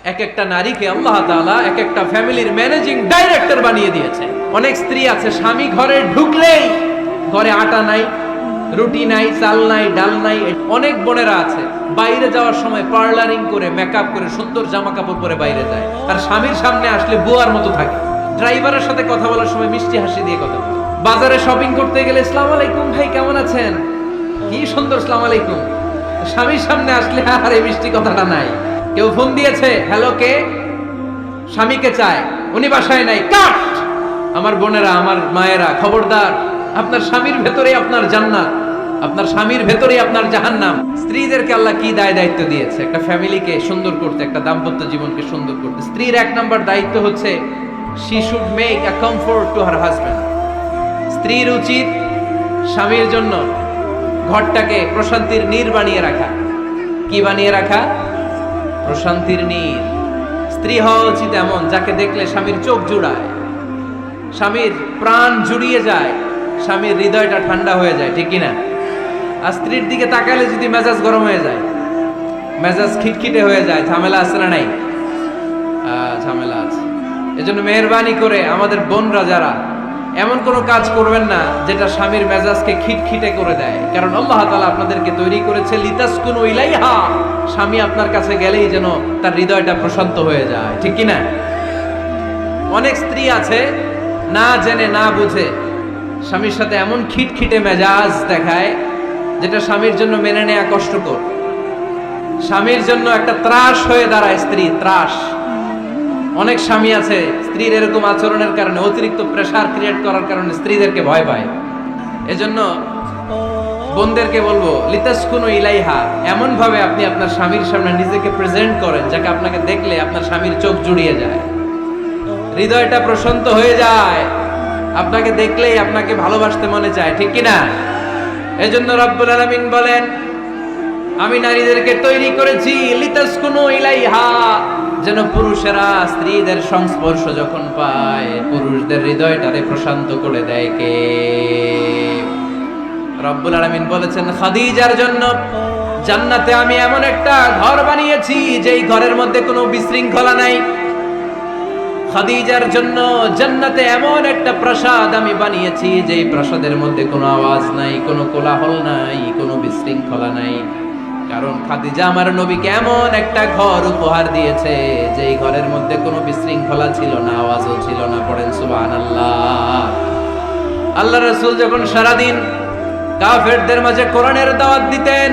এক একটা নারীকে আল্লাহ তাআলা এক একটা ফ্যামিলির ম্যানেজিং ডাইরেক্টর বানিয়ে দিয়েছে। অনেক স্ত্রী আছে স্বামী ঘরে ঢুকলেই ঘরে আটা নাই, রুটি নাই, চাল নাই, ডাল নাই। অনেক বোনেরা আছে বাইরে যাওয়ার সময় পার্লারিং করে মেকআপ করে সুন্দর জামা কাপড় পরে বাইরে যায়, আর স্বামীর সামনে আসলে বুয়ার মতো থাকে। ড্রাইভারের সাথে কথা বলার সময় মিষ্টি হাসি দিয়ে কথা বলে। বাজারে শপিং করতে গেলে আসসালামু আলাইকুম ভাই কেমন আছেন, কি সুন্দর আসসালামু আলাইকুম। স্বামীর সামনে আসলে আর এই মিষ্টি কথাটা নাই। কেউ ফোন দিয়েছে, হ্যালো কে, স্বামীকে চায়, উনি বাসায় নাই, কাট। আমার বোনেরা, আমার মায়েরা, খবরদার, আপনার স্বামীর ভেতরেই আপনার জান্নাত, আপনার স্বামীর ভেতরেই আপনার জাহান্নাম। স্ত্রীদেরকে আল্লাহ কি দায়িত্ব দিয়েছে একটা ফ্যামিলিকে সুন্দর করতে, একটা দাম্পত্য জীবনকে সুন্দর করতে। স্ত্রীর এক নম্বর দায়িত্ব হচ্ছে she should make a comfort to her husband. স্ত্রীর উচিত স্বামীর জন্য ঘরটাকে প্রশান্তির নীর বানিয়ে রাখা। কি বানিয়ে রাখা? প্রশান্তির নীর। স্ত্রী হওয়া উচিত এমন যাকে দেখলে স্বামীর চোখ জুড়ায়, স্বামীর প্রাণ জুড়িয়ে যায়, স্বামীর হৃদয়টা ঠান্ডা হয়ে যায়, ঠিক কিনা? আর স্ত্রীর দিকে তাকালে যদি মেজাজ গরম হয়ে যায়, মেজাজ খিটখিটে হয়ে যায়, ঝামেলা আছে না নাই? ঝামেলা আছে। এজন্য মেহেরবানি করে আমাদের বোনরা যারা এমন কোনো কাজ করবেন না যেটা স্বামীর মেজাজকে খিটখিটে করে দেয়, কারণ আল্লাহ তাআলা আপনাদেরকে তৈরি করেছে লিতাসকুনু ইলাইহা, স্বামী আপনার কাছে গেলেই যেন তার হৃদয়টা প্রশান্ত হয়ে যায়, ঠিক কি না? অনেক স্ত্রী আছে না জেনে না বুঝে স্বামীর সাথে এমন খিটখিটে মেজাজ দেখায় যেটা স্বামীর জন্য মেনে নেওয়া কষ্টকর। স্বামীর জন্য একটা ত্রাস হয়ে দাঁড়ায় স্ত্রী, ত্রাস। অনেক স্বামী আছে স্ত্রীর এরকম আচরণের কারণে, অতিরিক্ত প্রেসার ক্রিয়েট করার কারণে স্ত্রীদেরকে ভয় পায়। এজন্য বোনদেরকে বলবো লিতাসকুনু ইলাইহা, এমন ভাবে আপনি আপনার স্বামীর সামনে নিজেকে প্রেজেন্ট করেন যাকে আপনাকে দেখলে আপনার স্বামীর চোখ জুড়িয়ে যায়, হৃদয়টা প্রশান্ত হয়ে যায়, আপনাকে দেখলেই আপনাকে ভালোবাসতে মনে চায়, ঠিক কিনা? এজন্য রব্বুল আলামিন বলেন আমি নারীদেরকে তৈরি করেছি লিতাসকুনু ইলাইহা, যেন পুরুষেরা স্ত্রীদের সংস্পর্শ যখন পায় পুরুষদের হৃদয়টারে প্রশান্ত করে দেয়। কে? রব্বুল আলামিন বলেছেন খাদিজার জন্য জান্নাতে আমি এমন একটা ঘর বানিয়েছি যেই ঘরের মধ্যে কোনো বিশৃঙ্খলা নাই। খাদিজার জন্য জান্নাতে এমন একটা প্রাসাদ আমি বানিয়েছি যেই প্রাসাদের মধ্যে কোনো আওয়াজ নাই, কোনো কোলাহল নাই, কোনো বিশৃঙ্খলা নাই। কারণ খাদিজা আমার নবীকে এমন একটা ঘর উপহার দিয়েছে যেই ঘরের মধ্যে কোনো বিশৃঙ্খলা ছিল না, আওয়াজও ছিল না। পড়েন সুবহানাল্লাহ। আল্লাহ রাসূল যখন সারাদিন কাফেরদের মাঝে কোরআনের দাওয়াত দিতেন,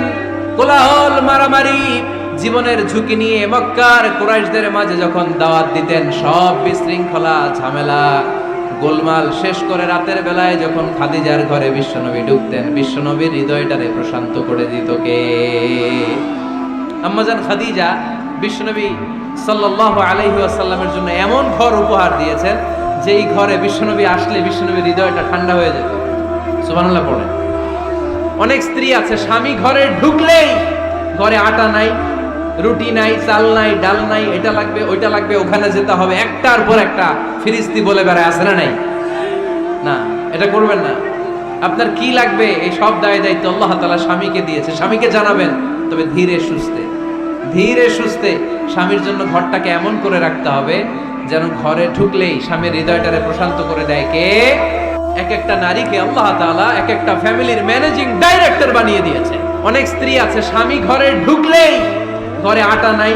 কোলাহল, মারামারি, জীবনের ঝুঁকি নিয়ে মক্কার কুরাইশদের মাঝে যখন দাওয়াত দিতেন, সব বিশৃঙ্খলা, ঝামেলা, গোলমাল শেষ করে রাতের বেলায় যখন খাদিজার ঘরে বিশ্বনবী ঢুকতেন, বিশ্বনবীর হৃদয়টারে প্রশান্ত করে দিত কে? আম্মাজান খাদিজা বিশ্বনবী সাল্লাল্লাহু আলাইহি ওয়াসাল্লামের জন্য এমন ঘর উপহার দিয়েছেন যেই ঘরে বিশ্বনবী আসলে বিশ্বনবীর হৃদয়টা ঠান্ডা হয়ে যেত। সুবহানাল্লাহ পড়েন। অনেক স্ত্রী আছে স্বামী ঘরে ঢুকলেই ঘরে আটা নাই, রুটি নাই, চাল নাই, ডাল নাই, এটা লাগবে ওইটা লাগবে, ওখানে যেতে হবে, একটার পর একটা ফিরিস্তি বলে বেড়ায়, আছে না নাই? না, এটা করবেন না। আপনার কি লাগবে এই সব দায়িত্ব আল্লাহ তাআলা স্বামীকে দিয়েছে, স্বামীকে জানাবেন, তবে ধীরে সুস্থে, ধীরে সুস্থে স্বামীর জন্য ঘরটাকে এমন করে রাখতে হবে যেন ঘরে ঢুকলেই স্বামীর হৃদয়টারে প্রশান্ত করে দেয় কে? এক একটা নারীকে আল্লাহ তাআলা এক একটা ফ্যামিলির ম্যানেজিং ডাইরেক্টর বানিয়ে দিয়েছে। অনেক স্ত্রী আছে স্বামী ঘরে ঢুকলেই ঘরে আটা নাই,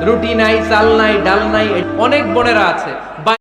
রুটি নাই, চাল নাই, ডাল নাই। অনেক বোনেরা আছে